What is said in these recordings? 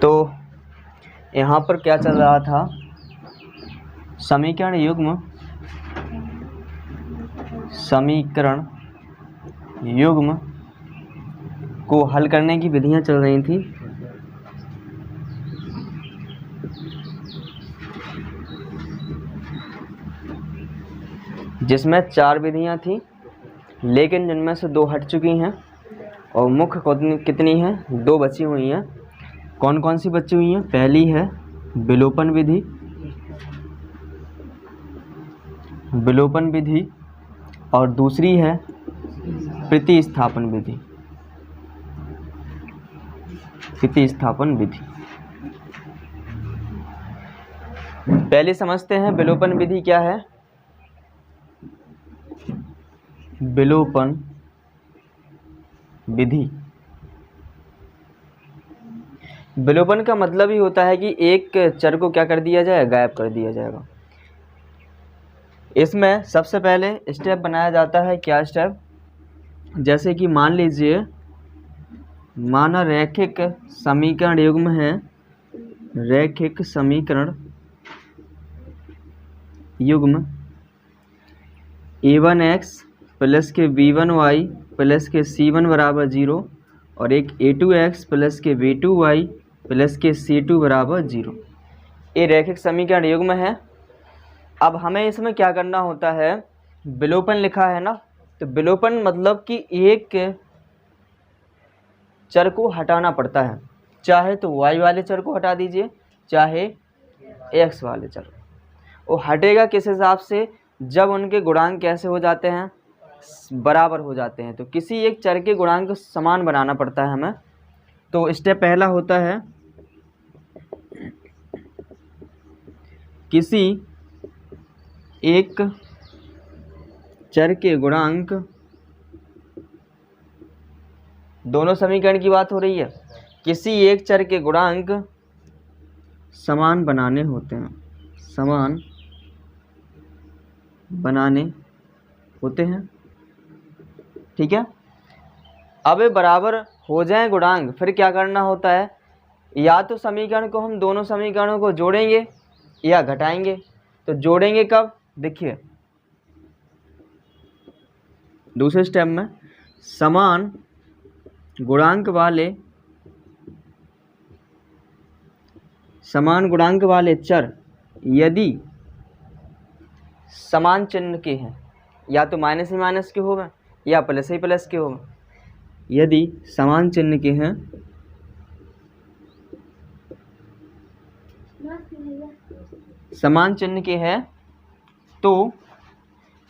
तो यहाँ पर क्या चल रहा था, समीकरण युग्म को हल करने की विधियाँ चल रही थी। जिसमें 4 विधियाँ थी, लेकिन जिनमें से 2 हट चुकी हैं और मुख्य कितनी हैं, 2 बची हुई हैं। कौन कौन सी बची हुई हैं? पहली है विलोपन विधि और दूसरी है प्रतिस्थापन विधि। पहले समझते हैं विलोपन विधि क्या है। विलोपन विधि, विलोपन का मतलब ही होता है कि एक चर को क्या कर दिया जाए, गायब कर दिया जाएगा। इसमें सबसे पहले स्टेप बनाया जाता है। क्या स्टेप? जैसे कि मान लीजिए, माना रैखिक समीकरण युग्म है, रैखिक समीकरण युग्म a1x प्लस के b1y प्लस के c1 बराबर 0 और एक a2x प्लस के b2y प्लस के c2 बराबर 0, ये रैखिक समीकरण युग्म है। अब हमें इसमें क्या करना होता है, विलोपन लिखा है ना, तो विलोपन मतलब कि एक चर को हटाना पड़ता है। चाहे तो y वाले चर को हटा दीजिए, चाहे x वाले चर। वो हटेगा किस हिसाब से? जब उनके गुणांक कैसे हो जाते हैं, बराबर हो जाते हैं। तो किसी एक चर के गुणांक को समान बनाना पड़ता है हमें। तो स्टेप पहला होता है, किसी एक चर के गुणांक, दोनों समीकरण की बात हो रही है, किसी एक चर के गुणांक समान बनाने होते हैं, समान बनाने होते हैं। ठीक है। अब ये बराबर हो जाएं गुणांक, फिर क्या करना होता है, या तो समीकरण को हम दोनों समीकरणों को जोड़ेंगे या घटाएंगे। तो जोड़ेंगे कब? देखिए दूसरे स्टेप में, समान गुणांक वाले चर यदि समान चिन्ह के हैं, या तो माइनस ही माइनस के होगा या प्लस ही प्लस के होगा। यदि समान चिन्ह के हैं, तो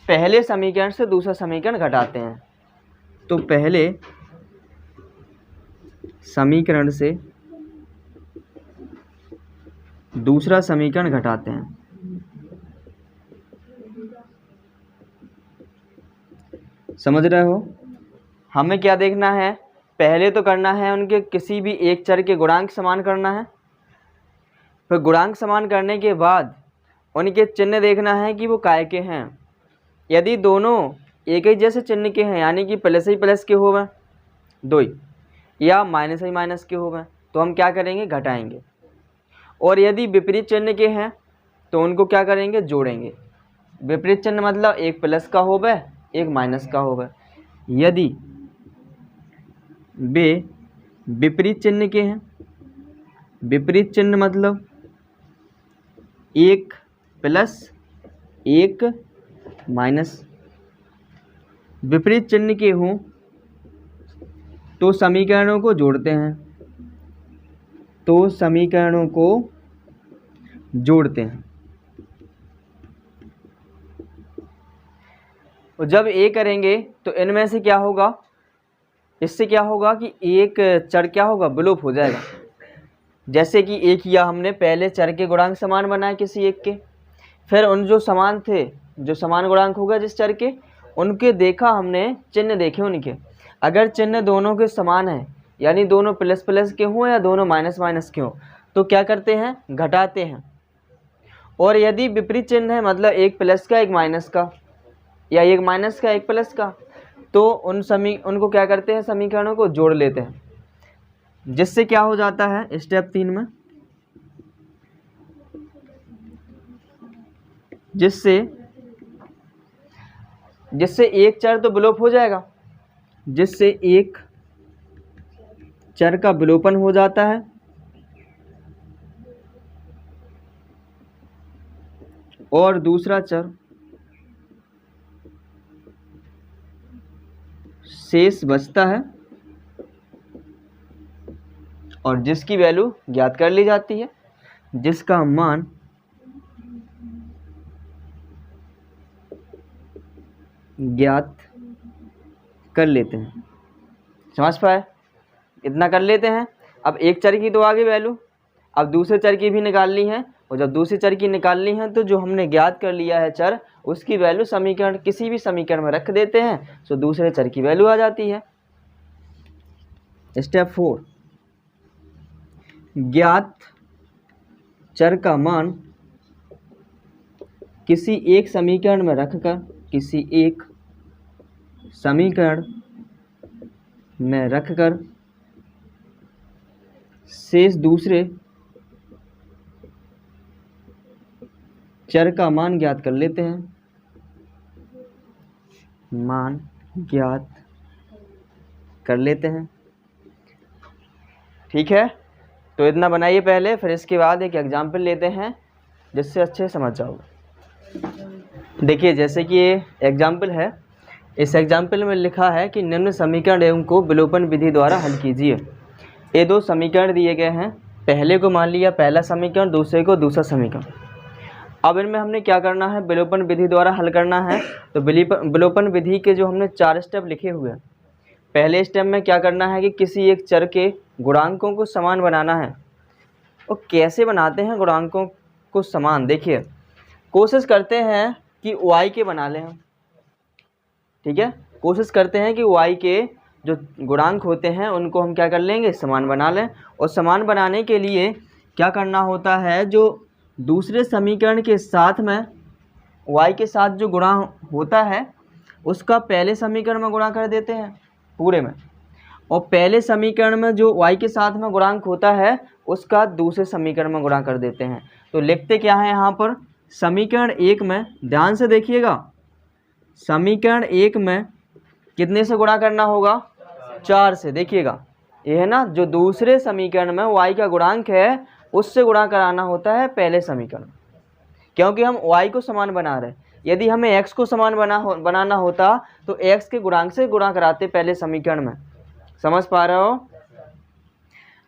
पहले समीकरण से दूसरा समीकरण घटाते हैं। तो पहले समीकरण से दूसरा समीकरण घटाते हैं। समझ रहे हो? हमें क्या देखना है, पहले तो करना है उनके किसी भी एक चर के गुणांक समान करना है। फिर गुणांक समान करने के बाद उनके चिन्ह देखना है कि वो काय के हैं। यदि दोनों एक ही जैसे चिन्ह के हैं, यानी कि प्लस ही प्लस के होगा दो ही, या माइनस ही माइनस के होगा, तो हम क्या करेंगे, घटाएंगे। और यदि विपरीत चिन्ह के हैं तो उनको क्या करेंगे, जोड़ेंगे। विपरीत चिन्ह मतलब एक प्लस का होगा एक माइनस का होगा। यदि वे विपरीत चिन्ह के हैं, विपरीत चिन्ह मतलब एक प्लस एक माइनस, विपरीत चिन्ह के हों तो समीकरणों को जोड़ते हैं, और जब ए करेंगे तो इनमें से क्या होगा, इससे क्या होगा कि एक चर क्या होगा, विलोप हो जाएगा। जैसे कि एक किया हमने, पहले चर के गुणांक समान बनाए किसी एक के, फिर उन जो समान थे, जो समान गुणांक होगा जिस चर के, उनके देखा हमने, चिन्ह देखे उनके। अगर चिन्ह दोनों के समान है, यानी दोनों प्लस प्लस के हों या दोनों माइनस माइनस के हों, तो क्या करते हैं, घटाते हैं। और यदि विपरीत चिन्ह है, मतलब एक प्लस का एक माइनस का, या एक माइनस का एक प्लस का, तो उनको क्या करते हैं, समीकरणों को जोड़ लेते हैं। जिससे क्या हो जाता है स्टेप 3 में, जिससे एक चर तो विलोप हो जाएगा, जिससे एक चर का विलोपन हो जाता है और दूसरा चर शेष बचता है और जिसकी वैल्यू ज्ञात कर ली जाती है, जिसका मान ज्ञात कर लेते हैं। समझ पाए? इतना कर लेते हैं। अब एक चर की तो आगे वैल्यू, अब दूसरे चर की भी निकालनी है, और जब दूसरे चर की निकालनी है तो जो हमने ज्ञात कर लिया है चर, उसकी वैल्यू समीकरण, किसी भी समीकरण में रख देते हैं तो दूसरे चर की वैल्यू आ जाती है। स्टेप 4, ज्ञात चर का मान किसी एक समीकरण में रखकर, किसी एक समीकरण में रखकर शेष दूसरे चर का मान ज्ञात कर लेते हैं, मान ज्ञात कर लेते हैं। ठीक है, तो इतना बनाइए पहले, फिर इसके बाद एक एग्जाम्पल लेते हैं जिससे अच्छे समझ जाओगे। देखिए, जैसे कि ये एग्जाम्पल है, इस एग्जाम्पल में लिखा है कि निम्न समीकरण एवं को विलोपन विधि द्वारा हल कीजिए। ये दो समीकरण दिए गए हैं, पहले को मान लिया पहला समीकरण, दूसरे को दूसरा समीकरण। अब इनमें हमने क्या करना है, विलोपन विधि द्वारा हल करना है। तो विलोपन विधि के जो हमने 4 स्टेप लिखे हुए हैं, पहले स्टेप में क्या करना है कि किसी एक चर के गुणांकों को समान बनाना है। और कैसे बनाते हैं गुणांकों को समान, देखिए कोशिश करते हैं कि y के बना लें हम। ठीक है, कोशिश करते हैं कि y के जो गुणांक होते हैं उनको हम क्या कर लेंगे, समान बना लें। और समान बनाने के लिए क्या करना होता है, जो दूसरे समीकरण के साथ में y के साथ जो गुणा होता है उसका पहले समीकरण में गुणा कर देते हैं पूरे में, और पहले समीकरण में जो y के साथ में गुणांक होता है उसका दूसरे समीकरण में गुणा कर देते हैं। तो लिखते क्या है यहाँ पर, समीकरण 1 में, ध्यान से देखिएगा, समीकरण 1 में कितने से गुणा करना होगा, 4 से। देखिएगा ये है ना, जो दूसरे समीकरण में y का गुणांक है उससे गुणा कराना होता है पहले समीकरण, क्योंकि हम y को समान बना रहे हैं। यदि हमें x को समान बनाना होता तो x के गुणांक से गुणा कराते पहले समीकरण में। समझ पा रहे हो?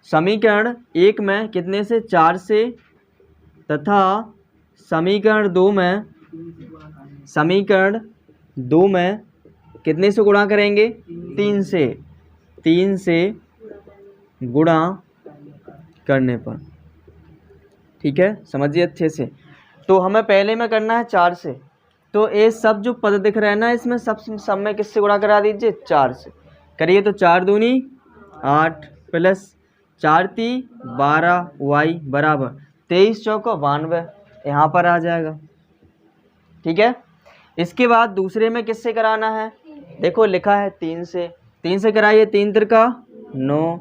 समीकरण 1 में कितने से, 4 से, तथा समीकरण 2 में कितने से गुणा करेंगे, 3 से। 3 से गुणा करने पर, ठीक है, समझिए अच्छे से। तो हमें पहले में करना है 4 से, तो ये सब जो पद दिख रहे हैं ना, इसमें सब में किससे गुणा करा दीजिए, 4 से। करिए तो 4 दूनी 8 प्लस 4 ती 12 y बराबर 23 चौका 92, यहाँ पर आ जाएगा। ठीक है, इसके बाद दूसरे में किससे कराना है, देखो लिखा है 3 से। 3 से कराइए, 3 तिरका 9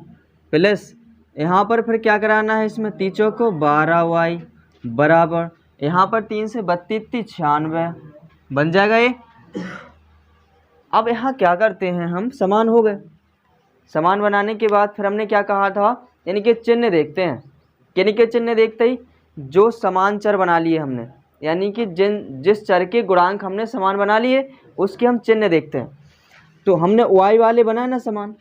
प्लस यहाँ पर फिर क्या कराना है, इसमें 3 चौको 12y बराबर, यहाँ पर 3 से 32 96 बन जाएगा ये। अब यहाँ क्या करते हैं हम, समान हो गए। समान बनाने के बाद फिर हमने क्या कहा था, यानी कि चिन्ह देखते हैं। यानी कि चिन्ह देखते ही जो समान चर बना लिए हमने, यानी कि जिस चर के गुणांक हमने समान बना लिए उसके हम चिन्ह देखते हैं। तो हमने y वाले बनाए ना समान,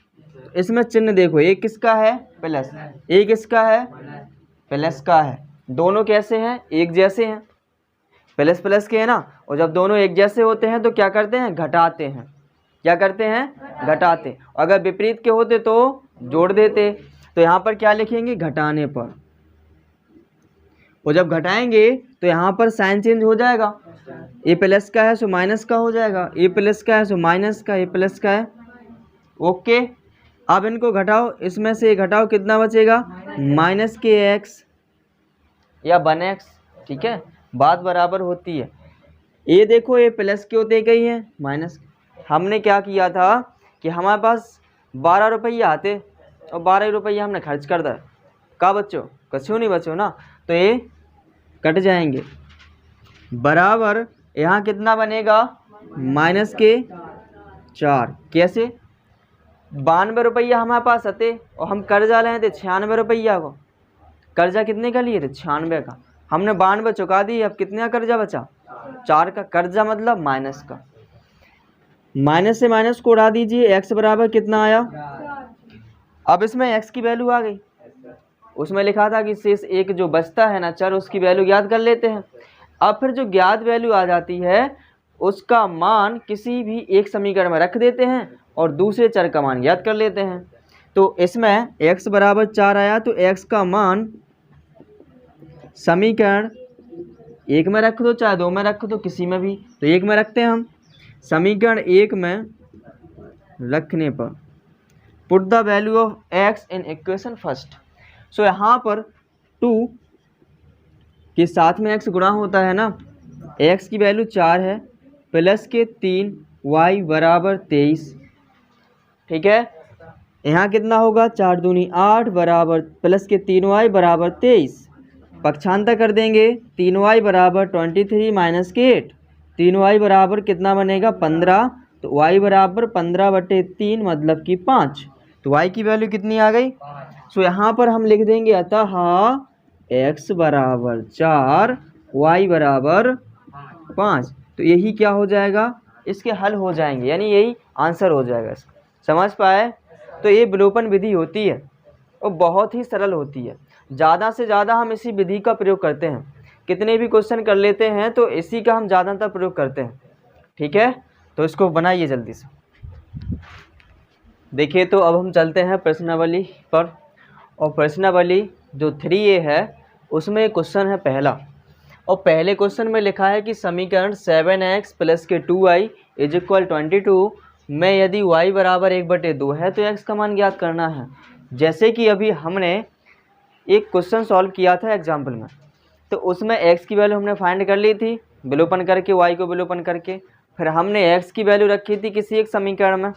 इसमें चिन्ह देखो, एक किसका है, प्लस, एक किसका है, प्लस का है। दोनों कैसे हैं, एक जैसे हैं, प्लस प्लस के है ना। और जब दोनों एक जैसे होते हैं तो क्या करते हैं, घटाते हैं। क्या करते हैं, घटाते। अगर विपरीत के होते तो जोड़ देते। तो यहाँ पर क्या लिखेंगे, घटाने पर। और जब घटाएंगे तो यहाँ पर साइन चेंज हो जाएगा, ए प्लस का है सो माइनस का हो जाएगा, ए प्लस का है सो माइनस का, ए प्लस का है। ओके, अब इनको घटाओ, इसमें से घटाओ, कितना बचेगा, माइनस के एक्स या 1x। ठीक है, बात बराबर होती है। ये देखो, ये प्लस के होते गई है माइनस। हमने क्या किया था कि हमारे पास 12 रुपये आते और 12 रुपया हमने खर्च कर दिया, का बच्चों कछू नहीं बचो ना, तो ये कट जाएंगे। बराबर यहाँ कितना बनेगा माइनस के 4। कैसे 92 रुपया हमारे पास आते और हम कर्जा लें थे 96 रुपया को। कर्जा कितने का लिए थे 96 का, हमने 92 चुका दी, अब कितने का कर्जा बचा 4 का। कर्जा मतलब माइनस का, माइनस से माइनस को उड़ा दीजिए, x बराबर कितना आया। अब इसमें x की वैल्यू आ गई, उसमें लिखा था कि शेष एक जो बचता है ना चर, उसकी वैल्यू ज्ञात कर लेते हैं। अब फिर जो ज्ञात वैल्यू आ जाती है उसका मान किसी भी एक समीकरण में रख देते हैं और दूसरे चर का मान ज्ञात कर लेते हैं। तो इसमें x बराबर 4 आया, तो x का मान समीकरण 1 में रख दो, चाहे 2 में रख दो, किसी में भी, तो 1 में रखते हैं हम। समीकरण 1 में रखने पर put the value of x in equation first. So यहाँ पर 2 के साथ में x गुणा होता है ना, x की वैल्यू 4 है, प्लस के 3 y बराबर 23। ठीक है, यहाँ कितना होगा 4 दूनी 8 बराबर प्लस के 3y बराबर 23। पक्षांतर कर देंगे, 3y बराबर 23 माइनस के 8, 3y बराबर कितना बनेगा 15, तो y बराबर 15/3 मतलब कि 5। तो y की वैल्यू कितनी आ गई। सो यहाँ पर हम लिख देंगे अतः x बराबर 4 y बराबर 5। तो यही क्या हो जाएगा, इसके हल हो जाएंगे, यानी यही आंसर हो जाएगा इसका। समझ पाए। तो ये विलोपन विधि होती है और बहुत ही सरल होती है। ज़्यादा से ज़्यादा हम इसी विधि का प्रयोग करते हैं, कितने भी क्वेश्चन कर लेते हैं तो इसी का हम ज़्यादातर प्रयोग करते हैं। ठीक है, तो इसको बनाइए जल्दी से। देखिए, तो अब हम चलते हैं प्रश्नावली पर, और प्रश्नावली जो 3A है उसमें क्वेश्चन है पहला, और पहले क्वेश्चन में लिखा है कि समीकरण 7x प्लस के 2y इज इक्वल 22 में यदि y बराबर 1/2 है तो x का मान ज्ञात करना है। जैसे कि अभी हमने एक क्वेश्चन सॉल्व किया था एग्जाम्पल में, तो उसमें x की वैल्यू हमने फाइंड कर ली थी विलोपन करके, y को विलोपन करके, फिर हमने x की वैल्यू रखी थी किसी एक समीकरण में।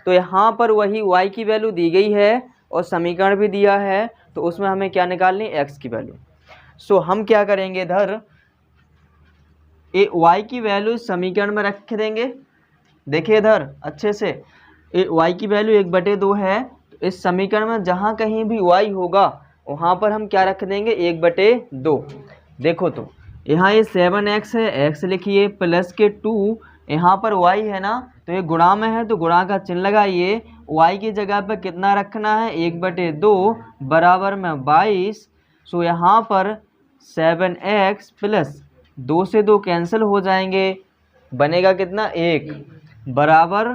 तो यहाँ पर वही y की वैल्यू दी गई है और समीकरण भी दिया है, तो उसमें हमें क्या निकालनी x की वैल्यू। सो हम क्या करेंगे, इधर y की वैल्यू समीकरण में रख देंगे। देखिए इधर अच्छे से, y की वैल्यू 1/2 है, तो इस समीकरण में जहाँ कहीं भी y होगा वहाँ पर हम क्या रख देंगे 1/2। देखो तो यहाँ ये 7x है, x लिखिए, प्लस के 2 यहाँ पर y है ना, तो ये गुणा में है तो गुणा का चिन्ह लगाइए। y की जगह पर कितना रखना है 1/2 बराबर में 22। सो यहाँ पर 7x प्लस 2 से 2 कैंसिल हो जाएंगे, बनेगा कितना 1 बराबर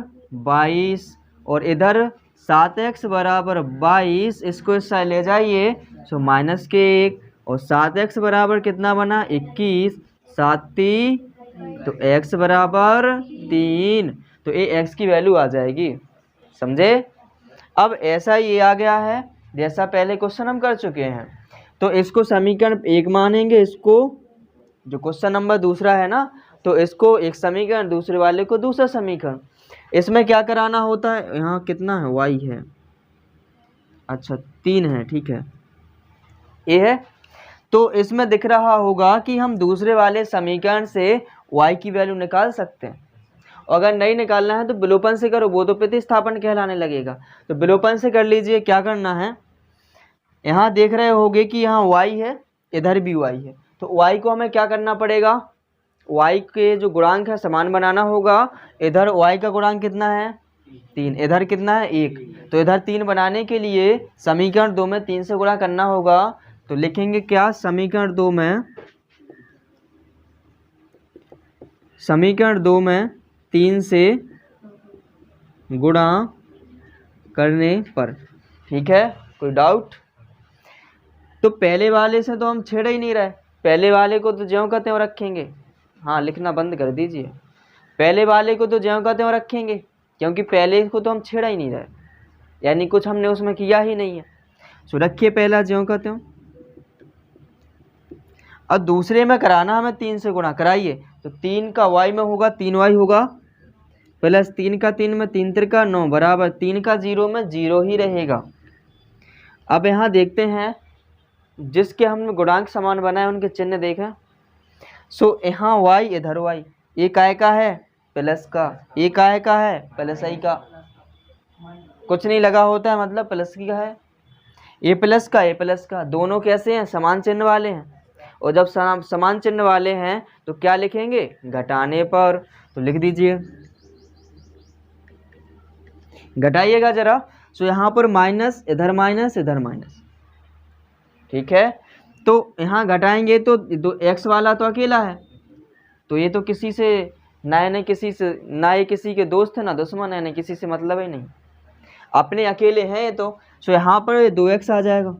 22, और इधर 7x बराबर 22, इसको इस साइड ले जाइए, सो माइनस के 1, और 7x बराबर कितना बना 21, 7 तो x बराबर 3, तो ये x की वैल्यू आ जाएगी। समझे। अब ऐसा ये आ गया है जैसा पहले क्वेश्चन हम कर चुके हैं, तो इसको समीकरण 1 मानेंगे, इसको जो क्वेश्चन नंबर दूसरा है ना, तो इसको एक समीकरण, दूसरे वाले को दूसरा समीकरण। इसमें क्या कराना होता है, यहाँ कितना है y है, अच्छा 3 है, ठीक है, ये है। तो इसमें दिख रहा होगा कि हम दूसरे वाले समीकरण से y की वैल्यू निकाल सकते हैं। अगर नहीं निकालना है तो विलोपन से करो, वो तो प्रतिस्थापन कहलाने लगेगा। तो विलोपन से कर लीजिए। क्या करना है, यहाँ देख रहे होगे कि यहाँ y है, इधर भी y है, तो y को हमें क्या करना पड़ेगा, y के जो गुणांक है समान बनाना होगा। इधर y का गुणांक कितना है 3, इधर कितना है 1, तो इधर 3 बनाने के लिए समीकरण 2 में 3 से गुणा करना होगा। तो लिखेंगे क्या, समीकरण 2 में 3 से गुणा करने पर। ठीक है, कोई डाउट। तो पहले वाले से तो हम छेड़ ही नहीं रहे, पहले वाले को तो ज्यों का त्यों रखेंगे। हाँ, लिखना बंद कर दीजिए, पहले वाले को तो ज्यों का त्यों रखेंगे, क्योंकि पहले को तो हम छेड़ा ही नहीं रहे, यानी कुछ हमने उसमें किया ही नहीं है। सो रखिए पहला ज्यों का त्यों। अब दूसरे में कराना हमें 3 से गुणा, कराइए। तो 3 का y में होगा 3y होगा, प्लस 3 का 3 में 3 त्रिका 9 बराबर 3 का 0 में 0 ही रहेगा। अब यहाँ देखते हैं जिसके हमने गुणांक समान बनाए उनके चिन्ह देखें। सो यहाँ y इधर y, ये काय का है प्लस का, ये काय का है प्लस i का, कुछ नहीं लगा होता है मतलब प्लस की का है, ए प्लस का, दोनों कैसे हैं समान चिन्ह वाले हैं। और जब समान चिन्ह वाले हैं तो क्या लिखेंगे घटाने पर, तो लिख दीजिए, घटाइएगा जरा। सो यहाँ पर माइनस इधर माइनस इधर माइनस, ठीक है। तो यहाँ घटाएंगे तो दो एक्स वाला तो अकेला है, तो ये तो किसी से ना किसी से, ना ये किसी के दोस्त है ना दुश्मन है, ना किसी से मतलब ही नहीं, अपने अकेले हैं ये तो। सो यहाँ पर 2x आ जाएगा।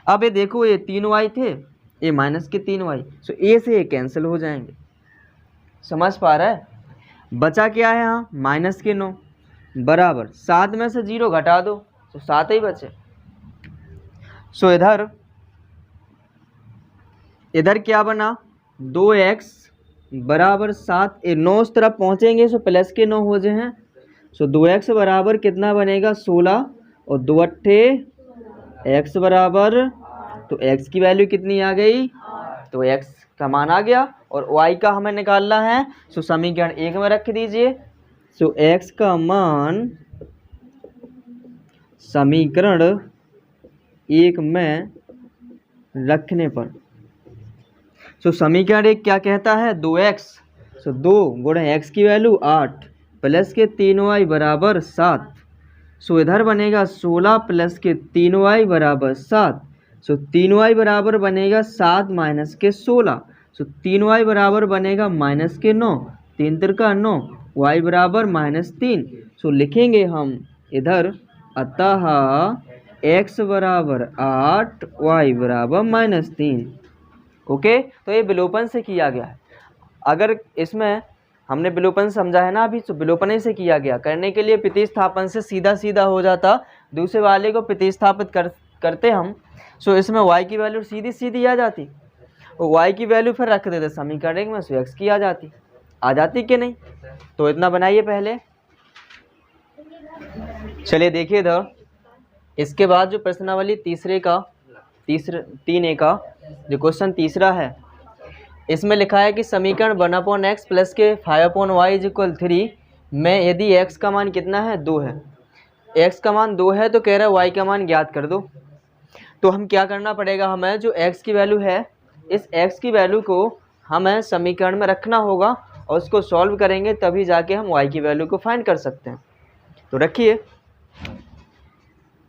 अब ये देखो ये 3y थे, ये माइनस के 3y, सो ए से ये कैंसिल हो जाएंगे, समझ पा रहा है। बचा क्या है यहाँ माइनस के 9 बराबर 7 में से 0 घटा दो तो 7 ही बचे। सो इधर क्या बना 2x बराबर 7, 9 उस तरफ पहुँचेंगे सो प्लस के 9 हो जाए। सो 2x बराबर कितना बनेगा 16 और 2 अट्ठे x बराबर, तो x की वैल्यू कितनी आ गई, तो x का मान आ गया और y का हमें निकालना है। सो समीकरण 1 में रख दीजिए। सो x का मान समीकरण 1 में रखने पर, सो समीकरण 1 क्या कहता है 2x, सो 2 गुणा x की वैल्यू 8 प्लस के 3y बराबर 7। सो इधर बनेगा 16 प्लस के 3y बराबर 7। सो 3y बराबर बनेगा 7 माइनस के 16। सो 3y बराबर बनेगा माइनस के 9, 3 तिरका 9, y बराबर -3। सो लिखेंगे हम इधर अतः x बराबर 8 y बराबर -3। ओके, तो ये विलोपन से किया गया है। अगर इसमें हमने विलोपन समझा है ना अभी, तो विलोपन ही से किया गया। करने के लिए प्रतिस्थापन से सीधा सीधा हो जाता, दूसरे वाले को प्रतिस्थापित करते हम। सो इसमें y की वैल्यू सीधी सीधी आ जाती, और y की वैल्यू फिर रख देते समीकरण 1 में, सो x की आ जाती कि नहीं। तो इतना बनाइए पहले। चलिए देखिए इधर, इसके बाद जो प्रश्नावली 3A का जो क्वेश्चन तीसरा है, इसमें लिखा है कि समीकरण 1/x प्लस के 5/y = 3 में यदि x का मान कितना है 2 है, x का मान 2 है तो कह रहा है y का मान ज्ञात कर दो। तो हम क्या करना पड़ेगा, हमें जो x की वैल्यू है, इस x की वैल्यू को हमें समीकरण में रखना होगा और उसको सॉल्व करेंगे तभी जाके हम y की वैल्यू को फाइंड कर सकते हैं। तो रखिए,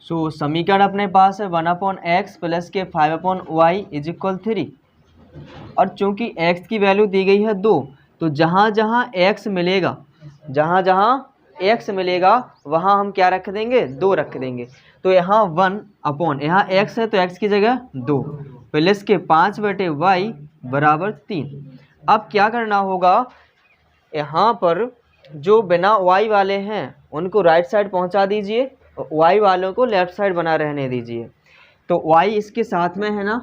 सो समीकरण अपने पास है 1/x प्लस के 5/y = 3, और चूंकि x की वैल्यू दी गई है 2, तो जहाँ जहाँ x मिलेगा वहाँ हम क्या रख देंगे 2 रख देंगे। तो यहाँ 1/, यहाँ x है तो x की जगह 2 प्लस के 5/y बराबर 3। अब क्या करना होगा, यहाँ पर जो बिना y वाले हैं उनको राइट साइड पहुँचा दीजिए और y वालों को लेफ्ट साइड बना रहने दीजिए। तो y इसके साथ में है ना,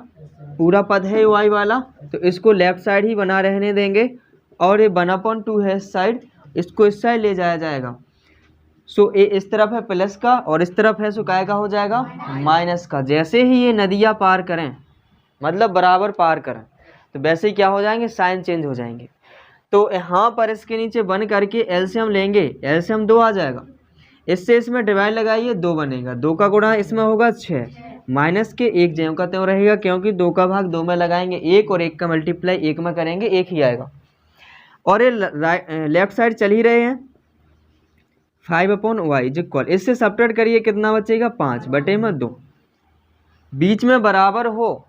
पूरा पद है y वाला, तो इसको लेफ्ट साइड ही बना रहने देंगे। और ये 1/2 है इस साइड, इसको इस साइड ले जाया जाएगा। सो ये इस तरफ है प्लस का और इस तरफ है सो काय का हो जाएगा माइनस का। जैसे ही ये नदियाँ पार करें, मतलब बराबर पार करें, तो वैसे ही क्या हो जाएंगे साइन चेंज हो जाएंगे। तो यहाँ पर इसके नीचे बन करके एलसीएम लेंगे, एलसीएम 2 आ जाएगा। इससे इसमें डिवाइड लगाइए 2 बनेगा, 2 का गुणा इसमें होगा 6, माइनस के 1 ज्यों का त्यों रहेगा, क्योंकि 2 का भाग 2 में लगाएंगे 1 और 1 का मल्टीप्लाई 1 में करेंगे 1 ही आएगा। और ये लेफ्ट साइड चल ही रहे हैं 5/y = इससे सब्ट्रैक्ट करिए कितना बचेगा 5/2। बीच में बराबर हो,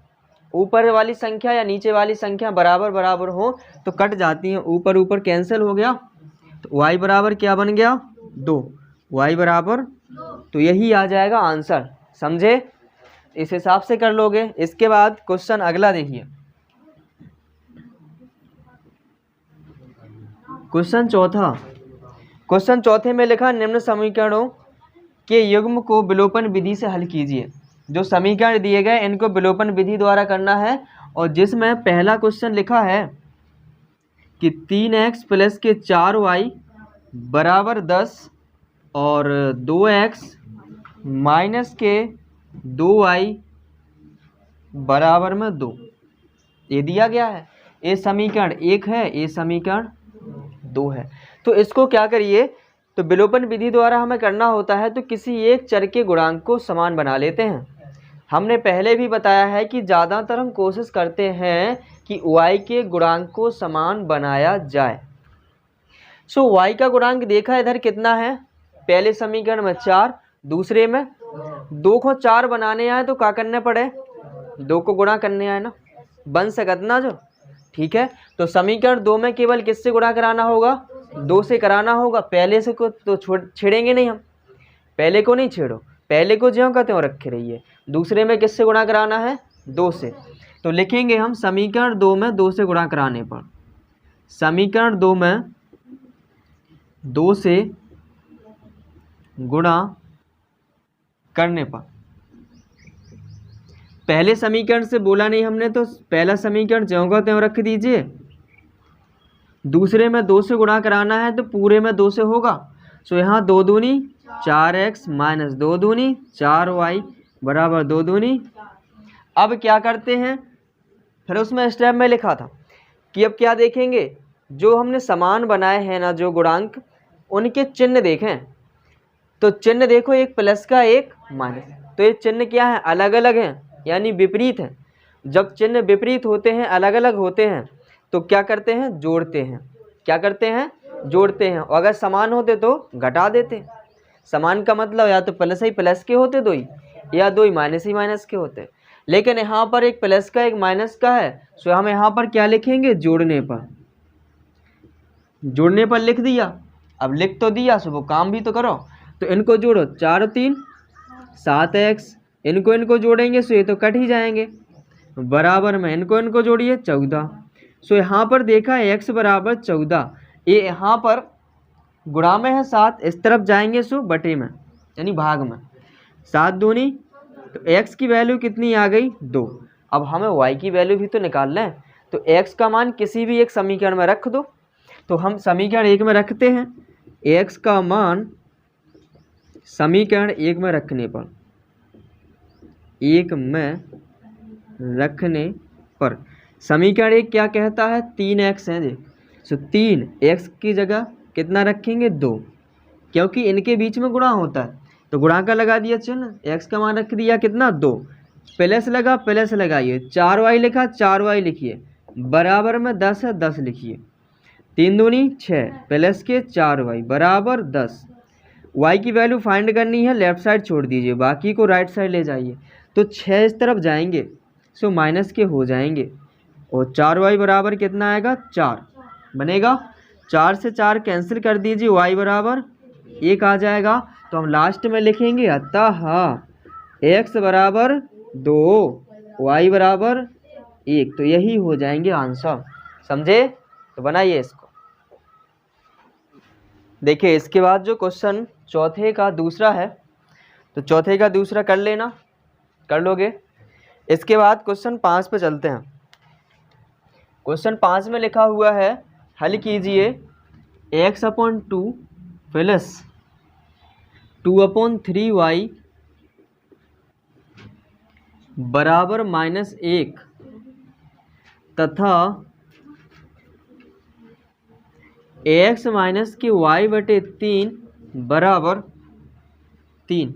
ऊपर वाली संख्या या नीचे वाली संख्या बराबर बराबर हो तो कट जाती हैं, ऊपर ऊपर कैंसिल हो गया। तो y बराबर क्या बन गया 2, y बराबर, तो यही आ जाएगा आंसर। समझे, इस हिसाब से कर लोगे। इसके बाद क्वेश्चन अगला देखिए, क्वेश्चन चौथे में लिखा निम्न समीकरणों के युग्म को विलोपन विधि से हल कीजिए। जो समीकरण दिए गए इनको विलोपन विधि द्वारा करना है। और जिसमें पहला क्वेश्चन लिखा है कि 3x प्लस के 4y बराबर 10 और 2x माइनस के 2y बराबर में 2, ये दिया गया है। ये समीकरण 1 है, ये समीकरण 2 है। तो इसको क्या करिए, तो विलोपन विधि द्वारा हमें करना होता है, तो किसी एक चर के गुणांक को समान बना लेते हैं। हमने पहले भी बताया है कि ज़्यादातर हम कोशिश करते हैं कि y के गुणांक को समान बनाया जाए। सो y का गुणांक देखा इधर कितना है, पहले समीकरण में 4, दूसरे में 2 को 4 बनाने आए तो क्या करने पड़े, 2 को गुणा करने आए ना, बन सकत ना जो, ठीक है। तो समीकरण 2 में केवल किससे गुणा कराना होगा, 2 से कराना होगा। पहले से को तो छेड़ेंगे नहीं हम, पहले को नहीं छेड़ो, पहले को ज्यों का त्यों रखे रहिए। दूसरे में किससे गुणा कराना है, 2 से। तो लिखेंगे हम समीकरण 2 में 2 से गुणा कराने पर, समीकरण 2 में 2 से गुणा करने पर, पहले समीकरण से बोला नहीं हमने, तो पहला समीकरण ज्यों का त्यों रख दीजिए। दूसरे में 2 से गुणा कराना है तो पूरे में 2 से होगा। सो यहाँ 2 दूनी 4x माइनस 2 दूनी 4y बराबर 2 दूनी। अब क्या करते हैं, फिर उसमें स्टेप में लिखा था कि अब क्या देखेंगे, जो हमने समान बनाए हैं ना जो गुणांक, उनके चिन्ह देखें। तो चिन्ह देखो, एक प्लस का एक माइनस, तो ये चिन्ह क्या है, अलग अलग हैं, यानी विपरीत हैं। जब चिन्ह विपरीत होते हैं, अलग अलग होते हैं, तो क्या करते हैं, जोड़ते हैं। क्या करते हैं, जोड़ते हैं। और अगर समान होते तो घटा देते। समान का मतलब या तो प्लस ही प्लस के होते दो ही, या दो ही माइनस के होते। लेकिन यहाँ पर एक प्लस का एक माइनस का है, सो हम यहाँ पर क्या लिखेंगे, जोड़ने पर। जोड़ने पर लिख दिया, अब लिख तो दिया, सो वो काम भी तो करो। तो इनको जोड़ो, 4 और 3 7x, इनको जोड़ेंगे सो ये तो कट ही जाएंगे, बराबर में इनको जोड़िए 14। सो यहाँ पर देखा x बराबर 14, ये यहाँ पर गुणा में है 7, इस तरफ जाएंगे सो बटे में यानी भाग में, 7 दूनी, तो x की वैल्यू कितनी आ गई, 2। अब हमें y की वैल्यू भी तो निकाल लें, तो x का मान किसी भी एक समीकरण में रख दो। तो हम समीकरण 1 में रखते हैं, x का मान समीकरण 1 में रखने पर, 1 में रखने पर समीकरण 1 क्या कहता है, 3x है जी। सो 3x की जगह कितना रखेंगे, 2, क्योंकि इनके बीच में गुणा होता है तो गुणा का लगा दिया चिन्ह, x का मान रख दिया कितना, 2, प्लस लगा प्लस लगाइए, 4y लिखा 4y लिखिए, बराबर में 10 है 10 लिखिए, 3 दूनी 6 प्लस के 4y बराबर 10। y की वैल्यू फाइंड करनी है, लेफ्ट साइड छोड़ दीजिए, बाकी को राइट साइड ले जाइए। तो 6 इस तरफ जाएंगे सो माइनस के हो जाएंगे, और 4y बराबर कितना आएगा, 4 बनेगा। 4 से 4 कैंसिल कर दीजिए, y बराबर 1 आ जाएगा। तो हम लास्ट में लिखेंगे अतः x बराबर 2 y बराबर 1, तो यही हो जाएंगे आंसर। समझे, तो बनाइए इसको। देखिए इसके बाद जो क्वेश्चन चौथे का दूसरा है, तो चौथे का दूसरा कर लेना, कर लोगे। इसके बाद क्वेश्चन 5 पे चलते हैं। क्वेश्चन 5 में लिखा हुआ है, हल कीजिए x/2 प्लस 2/3y बराबर -1 तथा x माइनस के y बटे 3 बराबर 3,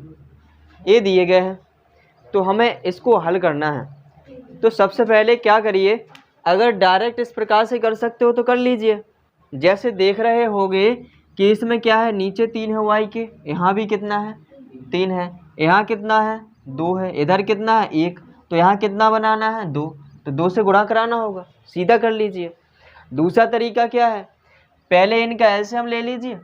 ये दिए गए हैं। तो हमें इसको हल करना है। तो सबसे पहले क्या करिए, अगर डायरेक्ट इस प्रकार से कर सकते हो तो कर लीजिए। जैसे देख रहे होगे कि इसमें क्या है, नीचे 3 है y के, यहाँ भी कितना है, 3 है, यहाँ कितना है, 2 है, इधर कितना है, 1, तो यहाँ कितना बनाना है, 2, तो 2 से गुणा कराना होगा, सीधा कर लीजिए। दूसरा तरीका क्या है, पहले इनका एलसीएम ले लीजिए,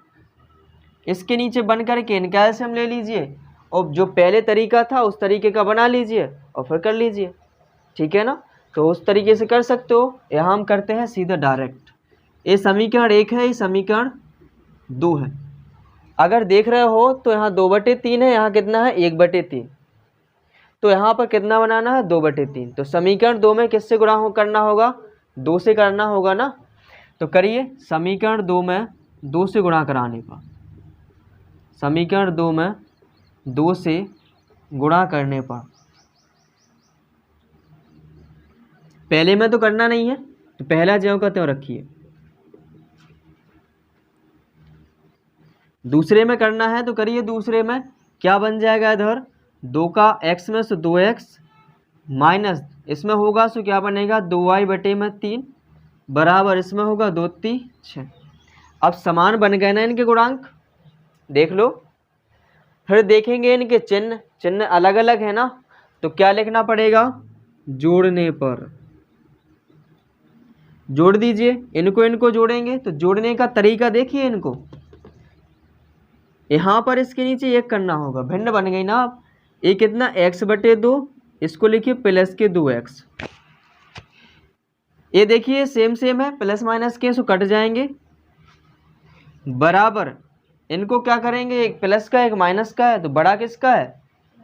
इसके नीचे बन करके इनका एलसीएम ले लीजिए, और जो पहले तरीका था उस तरीके का बना लीजिए और फिर कर लीजिए, ठीक है ना। तो उस तरीके से कर सकते हो। यहाँ हम करते हैं सीधा डायरेक्ट। ये समीकरण 1 है, ये समीकरण 2 है। अगर देख रहे हो तो यहाँ 2/3 है, यहाँ कितना है, 1/3, तो यहाँ पर कितना बनाना है, 2/3। तो समीकरण 2 में किससे गुणा करना होगा, 2 से करना होगा ना। तो करिए, समीकरण 2 में 2 से गुणा कराने पर, समीकरण 2 में 2 से गुणा करने पर। पहले में तो करना नहीं है, तो पहला ज्यों का त्यों रखिए। दूसरे में करना है तो करिए। दूसरे में क्या बन जाएगा इधर, 2 का x में से 2x माइनस इसमें होगा सो क्या बनेगा 2y बटे में 3 बराबर इसमें होगा 2 3 6। अब समान बन गए ना इनके गुणांक, देख लो। फिर देखेंगे इनके चिन्ह, चिन्ह अलग अलग है ना, तो क्या लिखना पड़ेगा, जोड़ने पर जोड़ दीजिए। इनको इनको जोड़ेंगे तो जोड़ने का तरीका देखिए इनको। यहाँ पर इसके नीचे एक करना होगा, भिन्न बन गई ना। आप ये कितना x बटे 2, इसको लिखिए प्लस के 2x। ये देखिए सेम सेम है, प्लस माइनस के सो कट जाएंगे बराबर। इनको क्या करेंगे, एक प्लस का एक माइनस का है, तो बड़ा किसका है,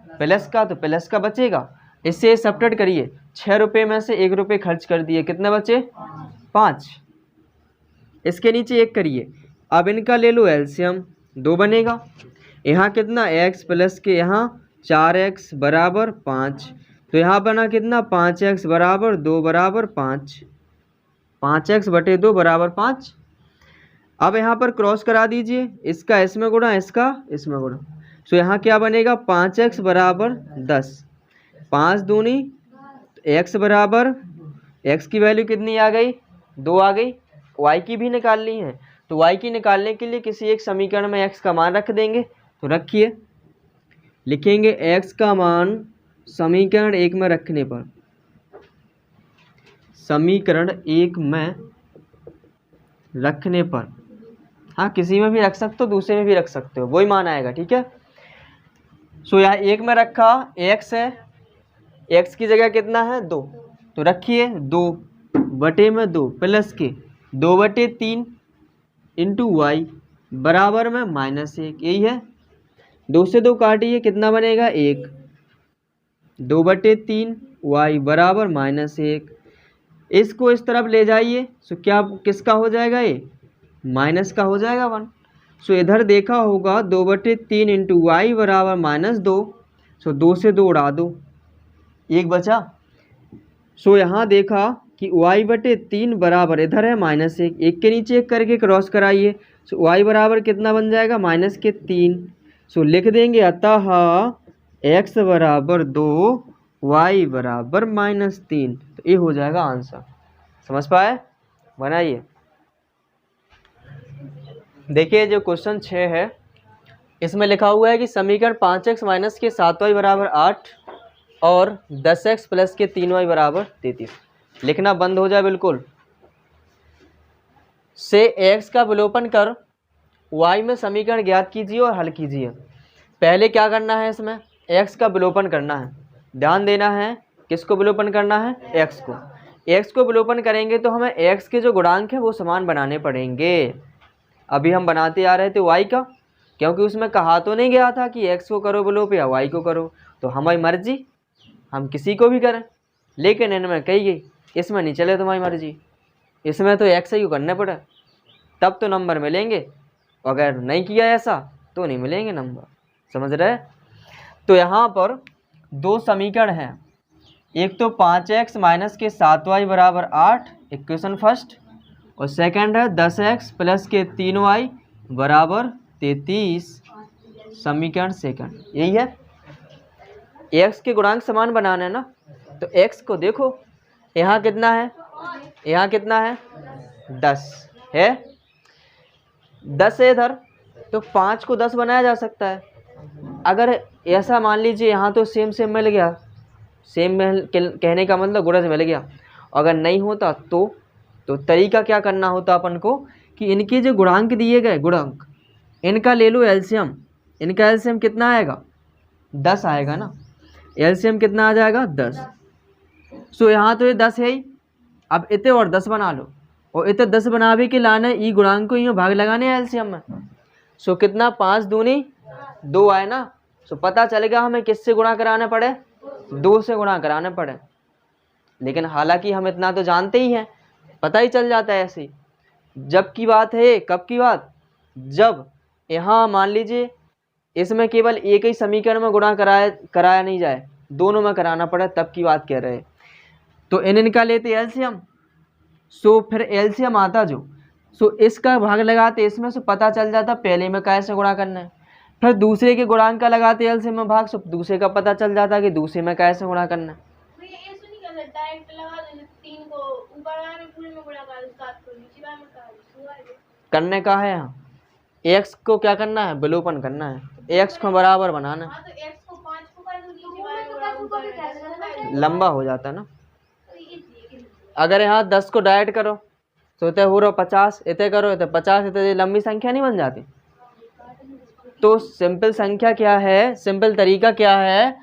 प्लस का, तो प्लस का बचेगा। इससे सब्ट्रैक्ट करिए, 6 रुपये में से 1 रुपये खर्च कर दिए, कितने बचे 5। इसके नीचे एक करिए। अब इनका ले लो एलसीएम, 2 बनेगा। यहाँ कितना x प्लस के यहाँ 4x बराबर 5, तो यहाँ बना कितना 5x बराबर 2 बराबर 5, 5x बटे 2 बराबर 5। अब यहाँ पर क्रॉस करा दीजिए, इसका इसमें गुणा इसका इसमें गुणा, तो यहाँ क्या बनेगा 5x बराबर 10, 5 दूनी x बराबर, x की वैल्यू कितनी आ गई 2 आ गई। y की भी निकालनी है, तो y की निकालने के लिए किसी एक समीकरण में x का मान रख देंगे। तो रखिए, लिखेंगे x का मान समीकरण 1 में रखने पर, समीकरण 1 में रखने पर, हाँ किसी में भी रख सकते हो, दूसरे में भी रख सकते हो, वही मान आएगा, ठीक है। सो यहाँ 1 में रखा, x है, x की जगह कितना है 2, तो रखिए 2 बटे में 2 प्लस के 2 बटे 3 इंटू वाई बराबर में -1, यही है। 2 से 2 काटिए, कितना बनेगा 1, 2 बटे 3 वाई बराबर -1। इसको इस तरफ ले जाइए, सो क्या किसका हो जाएगा, ये माइनस का हो जाएगा 1। सो इधर देखा होगा 2 बटे 3 इंटू वाई बराबर -2, सो 2 से 2 उड़ा दो, 1 बचा। सो यहाँ देखा कि y बटे 3 बराबर इधर है -1, 1 के नीचे 1 करके क्रॉस कराइए, सो y बराबर कितना बन जाएगा -3। सो लिख देंगे अतः x बराबर 2 y बराबर -3, तो ये हो जाएगा आंसर। समझ पाए, बनाइए। देखिए जो क्वेश्चन 6 है, इसमें लिखा हुआ है कि समीकरण 5x माइनस के 7y बराबर 8 और 10x प्लस के 3y बराबर 33। लिखना बंद हो जाए बिल्कुल। से x का विलोपन कर y में समीकरण ज्ञात कीजिए और हल कीजिए। पहले क्या करना है, इसमें x का विलोपन करना है। ध्यान देना है, किसको विलोपन करना है, x को। x को विलोपन करेंगे तो हमें x के जो गुणांक है वो समान बनाने पड़ेंगे। अभी हम बनाते आ रहे थे y का, क्योंकि उसमें कहा तो नहीं गया था कि x को करो विलोप या y को करो, तो हमारी मर्जी, हम किसी को भी करें। लेकिन इनमें कही गई, इसमें नहीं चले तुम्हारी मर्जी, इसमें तो x ही करने पड़े, तब तो नंबर मिलेंगे। अगर नहीं किया ऐसा तो नहीं मिलेंगे नंबर, समझ रहे। तो यहाँ पर 2 समीकरण हैं, एक तो 5x माइनस के 7y बराबर 8 इक्वेशन फर्स्ट, और सेकंड है 10x प्लस के 3y बराबर 33 समीकरण सेकंड। यही है, x के गुणांक समान बनाना है ना। तो x को देखो, यहाँ कितना है, यहाँ कितना है 10 है, 10 है इधर, तो 5 को 10 बनाया जा सकता है। अगर ऐसा मान लीजिए यहाँ तो सेम सेम मिल गया, सेम कहने का मतलब गुणज मिल गया। अगर नहीं होता तो तरीका क्या करना होता अपन को कि इनके जो गुणांक दिए गए, गुणांक इनका ले लो एलसीएम। इनका एलसीएम कितना आएगा 10 आएगा ना, एलसीएम कितना आ जाएगा 10। सो यहाँ तो ये 10 है ही, अब इतने और 10 बना लो, और इतने 10 बनावे के लाने ई गुणांक को यूँ भाग लगाने एलसीएम में। सो कितना 5 दूनी 2 आए ना, सो पता चलेगा हमें किससे गुणा कराने पड़े, 2 से गुणा कराने पड़े। लेकिन हालांकि हम इतना तो जानते ही हैं, पता ही चल जाता है ऐसे ही। जब की बात है, कब की बात, जब यहाँ मान लीजिए इसमें केवल एक ही समीकरण में गुणा कराया नहीं जाए, दोनों में कराना पड़े, तब की बात कह रहे हैं। तो इनका लेते एलसीएम, सो फिर एलसीएम आता जो, सो इसका भाग लगाते इसमें, सो पता चल जाता पहले में कैसे गुणा करना है। फिर दूसरे के गुणांक का लगाते एलसीएम में भाग, सो दूसरे का पता चल जाता कि दूसरे में कैसे गुणा करना है। करने का है यहाँ एक्स को क्या करना है, विलोपन करना है, एक्स को बराबर बनाना है। लंबा हो जाता है ना। अगर यहाँ 10 को डायरेक्ट करो तो इतने हो रहा 50, इतने करो इतने 50, इतने लंबी संख्या नहीं बन जाती। तो सिंपल संख्या क्या है, सिंपल तरीका क्या है,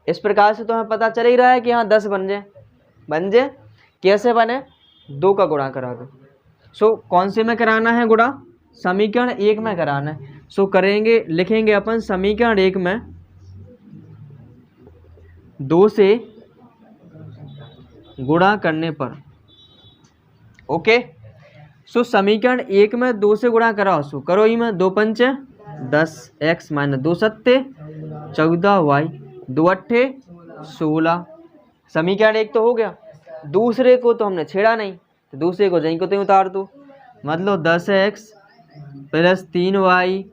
इस प्रकार से तो हमें पता चल ही रहा है कि यहाँ 10 बन जाए। कैसे बने, 2 का गुणा करा दो। सो कौन से में कराना है गुणा, समीकरण 1 में कराना है। सो करेंगे, लिखेंगे अपन समीकरण 1 में 2 से गुणा करने पर। ओके, सो समीकरण 1 में 2 से गुणा कराओ, सो करो ही में 2 पंच 10, x माइनस 2 सत्ते 14y 2 अट्ठे 16। समीकरण 1 तो हो गया, दूसरे को तो हमने छेड़ा नहीं, तो दूसरे को जहीं को तो उतार दो, मतलब 10x प्लस 3y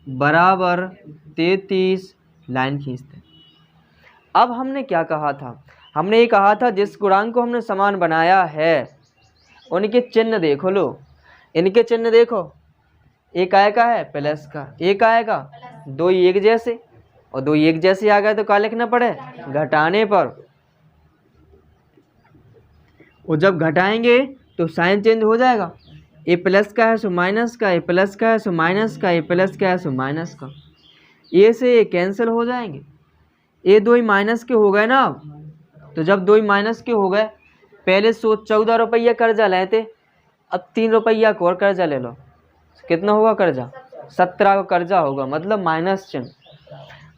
बराबर 33, लाइन खींचते। अब हमने क्या कहा था, हमने ये कहा था जिस गुणांक को हमने समान बनाया है उनके चिन्ह देखो लो, इनके चिन्ह देखो, एक आएगा है प्लस का, एक आएगा, दो एक जैसे, और दो एक जैसे आ गए तो क्या लिखना पड़े, घटाने पर। और जब घटाएंगे तो साइन चेंज हो जाएगा, ए प्लस का है सो माइनस का, ए प्लस का है सो माइनस का, ए प्लस का है सो माइनस का, ए से ए कैंसिल हो जाएंगे, ए दो ही माइनस के हो गए ना। तो जब दो ही माइनस के हो गए, पहले 14 रुपया कर्जा लेते, अब 3 रुपया को और कर्जा ले लो, कितना होगा कर्जा, 17 का कर्जा होगा, मतलब माइनस चिन्ह।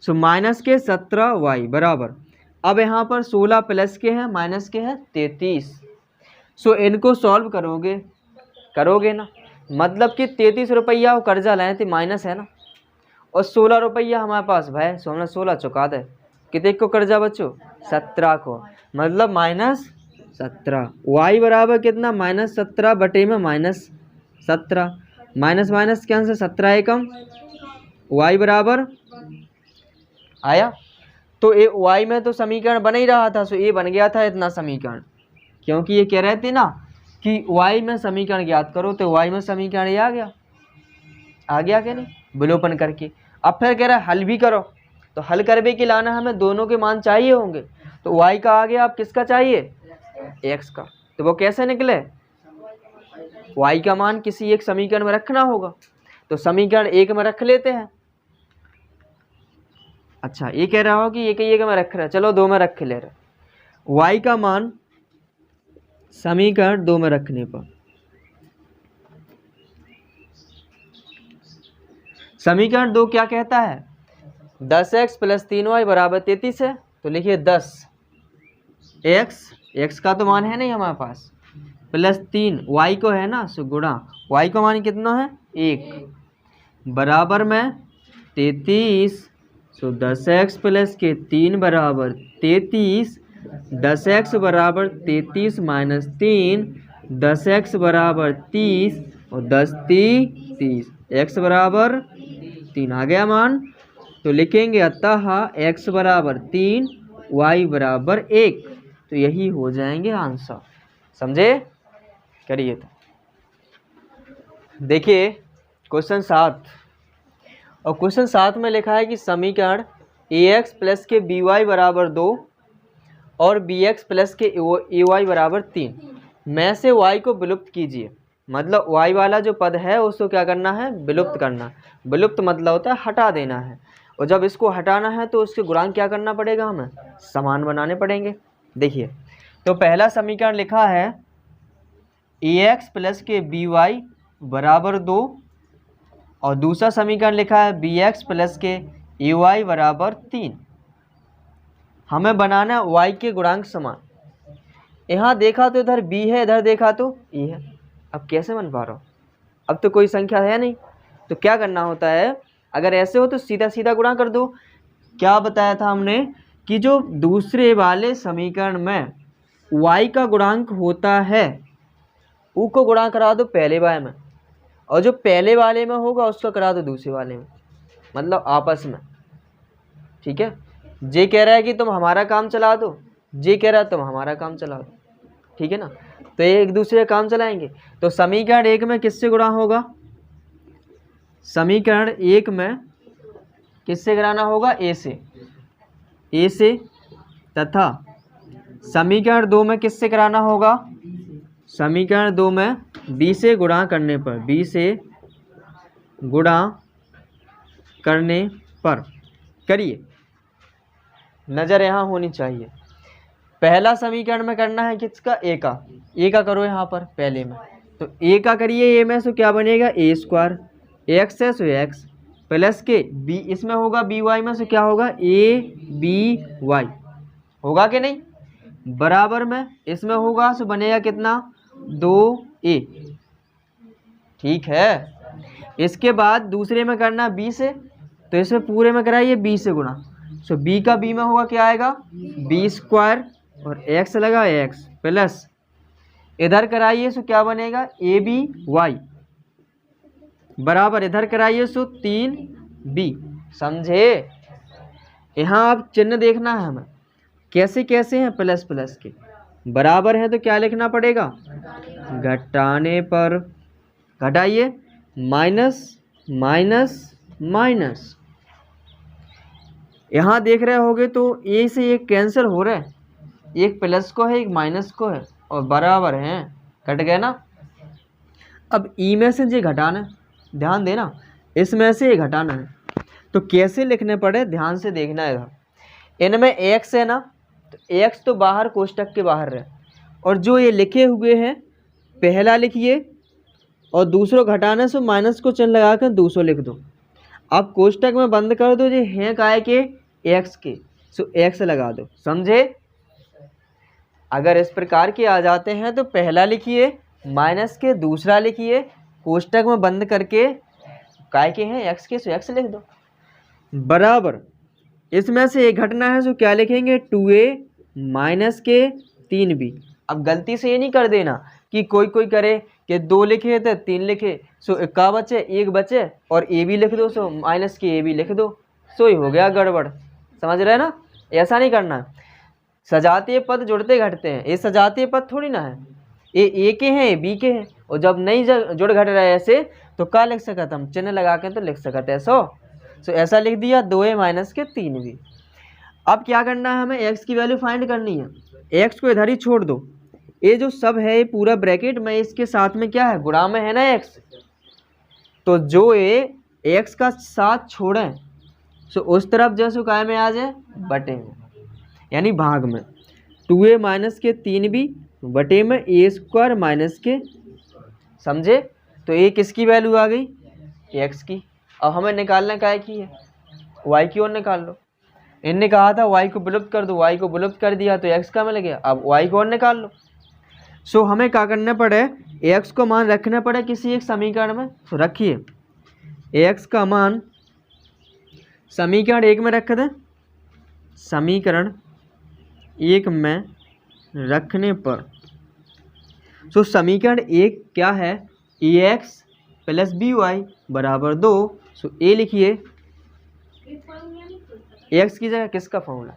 सो माइनस के 17y बराबर, अब यहाँ पर 16 प्लस के हैं माइनस के हैं 33। सो इनको सॉल्व करोगे ना, मतलब कि 33 रुपया वो कर्जा लाए थे, माइनस है ना, और 16 रुपया हमारे पास भाई, सो हमने 16 चुका दे, कितने को कर्जा बच्चों, 17 को, मतलब माइनस 17। y बराबर कितना, माइनस 17 बटे में माइनस 17, माइनस माइनस कैंसिल, 17 एकम, y बराबर आया। तो ए y में तो समीकरण बन ही रहा था, सो ए बन गया था इतना समीकरण, क्योंकि ये कह रहे थे ना कि y में समीकरण ज्ञात करो, तो y में समीकरण ये आ गया क्या नहीं, विलोपन करके। अब फिर कह रहा है हल भी करो, तो हल करने के लाना हमें दोनों के मान चाहिए होंगे, तो y का आ गया, अब किसका चाहिए, x का, तो वो कैसे निकले, y का मान किसी एक समीकरण में रखना होगा, तो समीकरण 1 में रख लेते हैं। अच्छा, ये कह रहा हो कि एक में रख रहा है, चलो 2 में रख ले रहे, y का मान समीकरण 2 में रखने पर, समीकरण 2 क्या कहता है, 10x प्लस 3y बराबर 33 है, तो लिखिए 10x का तो मान है नहीं हमारे पास, प्लस 3y को है ना, सो गुणा y का मान कितना है 1 बराबर में 33। सो 10x प्लस के 3 बराबर 33, 10x बराबर 33 माइनस 3, 10x बराबर 30 और 10 30, x बराबर 3 आ गया मान। तो लिखेंगे अतः x बराबर 3 y बराबर 1, तो यही हो जाएंगे आंसर, समझे। करिए तो देखिए क्वेश्चन 7, और क्वेश्चन 7 में लिखा है कि समीकरण ax प्लस के by बराबर 2 और bx प्लस के ay बराबर 3 में से y को विलुप्त कीजिए। मतलब y वाला जो पद है उसको क्या करना है, विलुप्त करना। विलुप्त मतलब होता है हटा देना है, और जब इसको हटाना है तो उसके गुणांक क्या करना पड़ेगा, हमें समान बनाने पड़ेंगे। देखिए तो पहला समीकरण लिखा है ax प्लस के by बराबर 2, और दूसरा समीकरण लिखा है bx प्लस के ay बराबर 3। हमें बनाना है y के गुणांक समान। यहाँ देखा तो इधर b है, इधर देखा तो e है, अब कैसे बन पा रहा हूँ, अब तो कोई संख्या है नहीं, तो क्या करना होता है, अगर ऐसे हो तो सीधा सीधा गुणा कर दो। क्या बताया था हमने कि जो दूसरे वाले समीकरण में y का गुणांक होता है u को गुणा करा दो पहले वाले में, और जो पहले वाले में होगा उसको करा दो दूसरे वाले में, मतलब आपस में। ठीक है, जे कह रहा है कि तुम हमारा काम चला दो, जे कह रहा है तुम हमारा काम चला दो। ठीक है ना, तो एक दूसरे का काम चलाएंगे। तो समीकरण 1 में किससे गुणा होगा? समीकरण 1 में किससे कराना होगा? ए से, तथा समीकरण 2 में किससे कराना होगा? समीकरण 2 में बी से गुणा करने पर, बी से गुणा करने पर। करिए, नज़र यहाँ होनी चाहिए। पहला समीकरण में करना है किसका? ए का करो यहाँ पर पहले में। तो ए का करिए, ए में सो क्या बनेगा? ए स्क्वायर, एक्स है सो एक्स प्लस के बी, इसमें होगा बी वाई में, सो क्या होगा? ए बी वाई होगा कि नहीं? बराबर में इसमें होगा सो बनेगा कितना? 2a। ठीक है, इसके बाद दूसरे में करना बी से, तो इसमें पूरे में कराइए बी से गुणा। सो बी का बी में होगा क्या आएगा? बी स्क्वायर और एक्स लगा एक्स प्लस इधर कराइए सो क्या बनेगा? ए बी वाई बराबर इधर कराइए सो 3b। समझे? यहाँ आप चिन्ह देखना है हमें कैसे कैसे हैं, प्लस प्लस के बराबर है तो क्या लिखना पड़ेगा? घटाने पर। घटाइए, माइनस माइनस माइनस। यहाँ देख रहे होगे तो ए से एक कैंसिल हो रहा है, एक प्लस को है एक माइनस को है और बराबर हैं, कट गए ना। अब ई में से जे घटाना है, ध्यान देना, इसमें से ये घटाना है तो कैसे लिखने पड़े ध्यान से देखना है। इनमें एक्स है ना, तो एक्स तो बाहर कोष्टक के बाहर है, और जो ये लिखे हुए हैं पहला लिखिए और दूसरों घटाने से माइनस को चिन्ह लगा कर दूसरों लिख दो। अब कोष्टक में बंद कर दो जो हैं काय के एक्स के, सो एक्स लगा दो। समझे? अगर इस प्रकार के आ जाते हैं तो पहला लिखिए माइनस के, दूसरा लिखिए कोष्टक में बंद करके काय के हैं एक्स के, सो एक्स लिख दो बराबर। इसमें से एक घटना है सो क्या लिखेंगे? 2a माइनस के 3b। अब गलती से ये नहीं कर देना कि कोई करे कि 2 लिखे तो 3 लिखे, सो का बचे 1 बचे और ए भी लिख दो, सो माइनस के ए भी लिख दो, सो ही हो गया गड़बड़। समझ रहे ना? ऐसा नहीं करना। सजातीय पद जुड़ते घटते हैं, ये सजातीय पद थोड़ी ना है, ये ए के हैं ये बी के हैं, और जब नहीं जुड़ घट रहे ऐसे तो क्या लिख सकते हम? चिन्ह लगा के तो लिख सकते हैं। सो ऐसा लिख दिया 2a माइनस के 3b। अब क्या करना है हमें? एक्स की वैल्यू फाइंड करनी है। एक्स को इधर ही छोड़ दो, ये जो सब है ये पूरा ब्रैकेट में इसके साथ में क्या है? गुणा में है ना एक्स, तो जो ये एक्स का साथ छोड़ें सो उस तरफ जैसे काय में आ जाए बटे में, यानी भाग में। 2a माइनस के 3b बटे में ए स्क्वायर माइनस के। समझे? तो ये किसकी वैल्यू आ गई? एक्स की। अब हमें निकालना काय की है? वाई की ओर निकाल लो। इनने कहा था वाई को विलुप्त कर दो, वाई को विलुप्त कर दिया तो एक्स का मिल गया, अब वाई को और निकाल लो। सो हमें क्या करना पड़े? एक्स को मान रखना पड़े किसी एक समीकरण में। सो रखिए, एक्स का मान समीकरण 1 में रख दें। समीकरण 1 में रखने पर सो समीकरण 1 क्या है? ए एक्स प्लस बी वाई बराबर 2। सो ए लिखिए, एक्स की जगह किसका फॉर्मूला?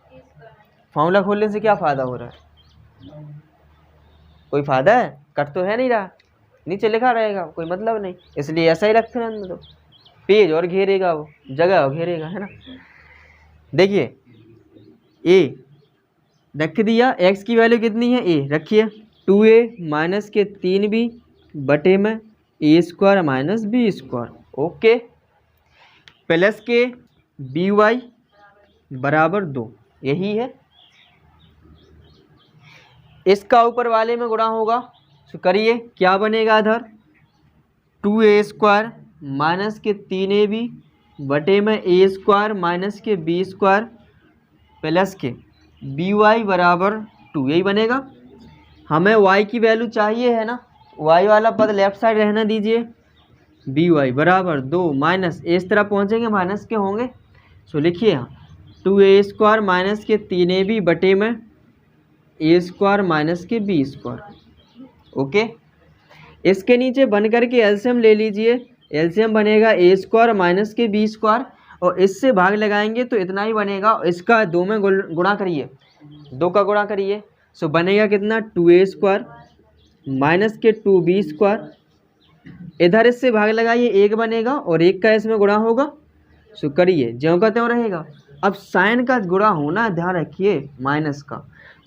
फॉर्मूला खोलने से क्या फ़ायदा हो रहा है? कोई फ़ायदा है? कट तो है नहीं रहा, नीचे लिखा रहेगा, कोई मतलब नहीं, इसलिए ऐसा ही रखते रहने दो। पेज और घेरेगा, वो जगह और घेरेगा, है ना। देखिए ए रख दिया, एक्स की वैल्यू कितनी है? ए रखिए, 2a माइनस के 3b बटे में a square minus b square, okay, plus के बी वाई बराबर 2। यही है, इसका ऊपर वाले में गुणा होगा। तो करिए, क्या बनेगा इधर? 2a स्क्वायर माइनस के 3ab बटे में ए स्क्वायर माइनस के बी स्क्वायर प्लस के बी वाई बराबर 2। यही बनेगा। हमें y की वैल्यू चाहिए है ना, y वाला पद लेफ्ट साइड रहने दीजिए, बी वाई बराबर 2 माइनस इस तरफ पहुँचेंगे माइनस के होंगे। सो लिखिए यहाँ 2a² माइनस के 3ab बटे में a² माइनस के b²। ओके, इसके नीचे बन करके एलसीएम ले लीजिए। एलसीएम बनेगा a² माइनस के b² और इससे भाग लगाएंगे तो इतना ही बनेगा। इसका 2 में गुणा करिए, 2 का गुणा करिए। सो बनेगा कितना 2a² माइनस के 2b²। इधर इससे भाग लगाइए, 1 बनेगा और 1 का इसमें गुणा होगा। सो करिए, ज्यों का त्यों रहेगा। अब साइन का गुणा होना ध्यान रखिए माइनस का,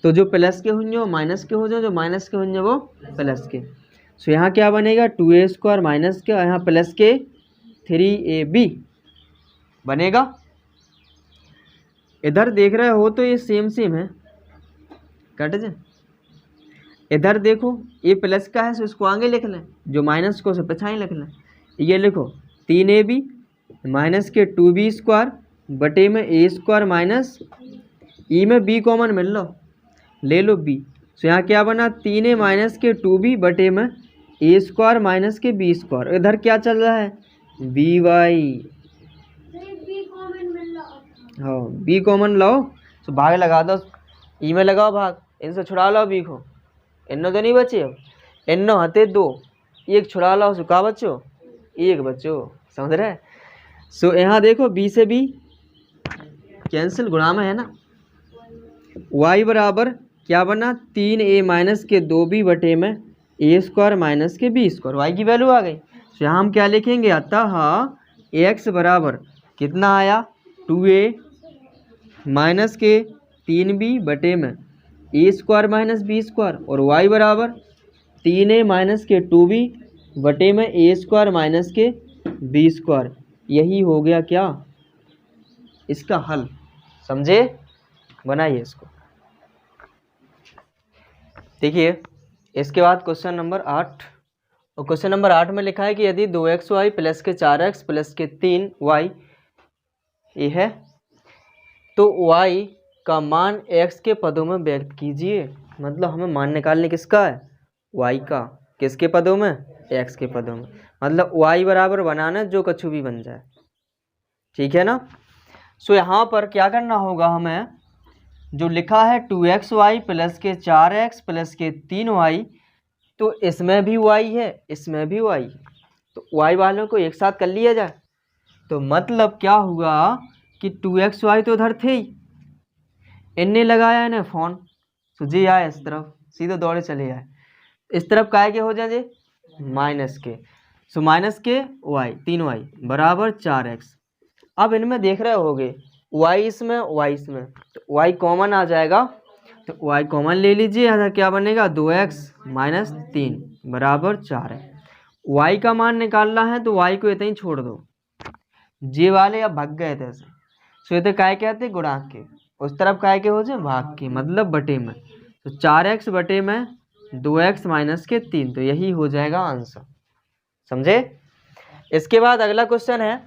तो जो प्लस के होंगे वो माइनस के हो जाए, जो माइनस के होंगे वो प्लस के। सो यहाँ क्या बनेगा 2a² माइनस के, यहाँ प्लस के 3ab बनेगा। इधर देख रहे हो तो ये सेम सेम है, कट जाए। इधर देखो ये प्लस का है सो इसको आगे लिख लें, जो माइनस को उसे पछाई लिख लें। ये लिखो 3ab माइनस के 2b² बटे में a² माइनस ई में b कॉमन मिल लो, ले लो b। सो यहाँ क्या बना 3a माइनस के 2b बटे में a² माइनस के b²। इधर क्या चल रहा है by, हाँ b कॉमन लाओ। तो भाग लगा दो, ई में लगाओ भाग, इनसे छुड़ा लो b को। इन्नो तो नहीं बचे, अब इन्नो हते 2, 1 छुड़ा लो, का बच्चो 1 बच्चो, समझ रहे। सो यहाँ देखो b से b कैंसिल, गुणा में है ना। y बराबर क्या बना 3a माइनस के 2b बटे में a² माइनस के b²। y की वैल्यू आ गई। तो यहाँ हम क्या लिखेंगे, अतः x बराबर कितना आया 2a माइनस के 3b बटे में a² माइनस b² और y बराबर 3a माइनस के 2b बटे में a² माइनस के b²। यही हो गया क्या इसका हल, समझे। बनाइए इसको, देखिए। इसके बाद क्वेश्चन नंबर 8, और क्वेश्चन नंबर 8 में लिखा है कि यदि 2xy प्लस के 4x प्लस के 3y ये है तो y का मान x के पदों में व्यक्त कीजिए। मतलब हमें मान निकालने किसका है, y का, किसके पदों में, x के पदों में। मतलब y बराबर बनाना जो कछु भी बन जाए, ठीक है ना। सो यहाँ पर क्या करना होगा, हमें जो लिखा है 2xy प्लस के 4x प्लस के 3y, तो इसमें भी y है, इसमें भी y, तो y वालों को एक साथ कर लिया जाए। तो मतलब क्या हुआ कि 2xy तो उधर थे ही, इनने लगाया इन्हें फ़ोन, तो जी आए इस तरफ, सीधे दौड़े चले आए। इस तरफ काय के हो जाए जी माइनस के। सो माइनस के y 3y बराबर 4x। अब इनमें देख रहे होगे y इसमें y इसमें, तो y कॉमन आ जाएगा, तो y कॉमन ले लीजिए। यहाँ क्या बनेगा 2x माइनस 3 बराबर 4 है। y का मान निकालना है तो y को इतना ही छोड़ दो, जे वाले अब भाग गए थे ऐसे। सो ये काय कहते गुणांक के, उस तरफ काय के हो जाए भाग के, मतलब बटे में। तो 4x बटे में 2x माइनस के 3, तो यही हो जाएगा आंसर, समझे। इसके बाद अगला क्वेश्चन है,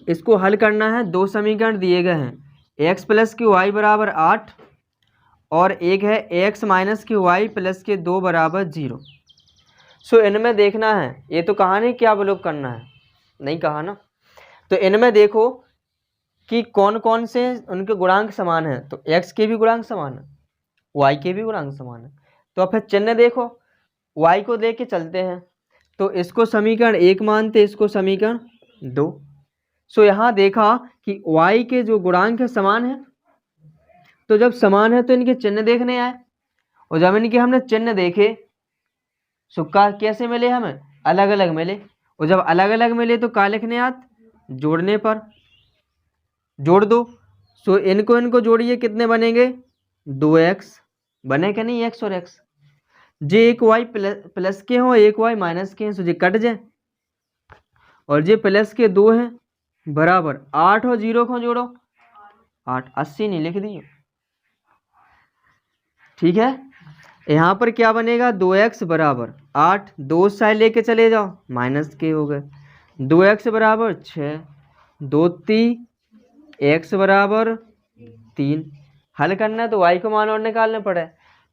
इसको हल करना है। 2 समीकरण दिए गए हैं, x प्लस की y बराबर 8 और एक है x माइनस की y प्लस के 2 बराबर 0। सो इनमें देखना है, ये तो कहा नहीं क्या ब्लॉक करना है, नहीं कहा ना। तो इनमें देखो कि कौन कौन से उनके गुणांक समान हैं, तो x के भी गुणांक समान है, y के भी गुणांक समान है। तो अब फिर चिन्ह देखो, y को लेके चलते हैं, तो इसको समीकरण 1 मानते, इसको समीकरण 2। सो यहाँ देखा कि y के जो गुणांक है समान है, तो जब समान है तो इनके चिन्ह देखने आए, और जब इनके हमने चिन्ह देखे सो का कैसे मिले, हमें अलग अलग मिले। और जब अलग अलग मिले तो का लिखने आत, जोड़ने पर जोड़ दो। सो इनको जोड़िए, कितने बनेंगे 2x बने क्या नहीं, x और x। जे एक y प्लस के हो, एक y माइनस के हैं, सो जे कट जाए। और जे प्लस के 2 हैं बराबर 8 और 0 को जोड़ो 8, 80 नहीं लिख दिए, ठीक है। यहाँ पर क्या बनेगा 2x बराबर 8, 2 साइड लेके चले जाओ माइनस के हो गए, 2x बराबर 6, 2 3 x बराबर 3। हल करना है तो y को मान और निकालने पड़े,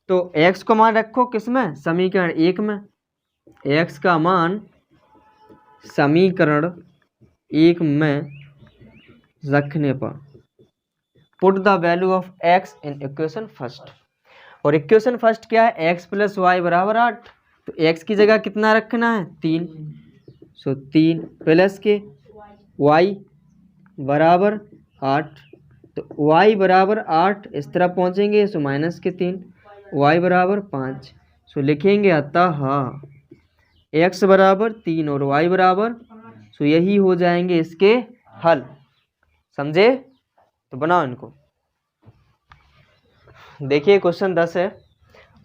तो x को मान रखो किस में, समीकरण 1 में। x का मान समीकरण 1 में रखने पर put the value of x in equation first. और इक्वेशन फर्स्ट क्या है, x प्लस वाई बराबर 8, तो x की जगह कितना रखना है 3, सो 3 प्लस के y बराबर 8, तो y बराबर 8 इस तरफ पहुंचेंगे सो माइनस के 3, y बराबर 5, सो लिखेंगे अतः x बराबर 3 और y बराबर, सो यही हो जाएंगे इसके हल। समझे? तो बनाओ इनको। देखिए क्वेश्चन 10 है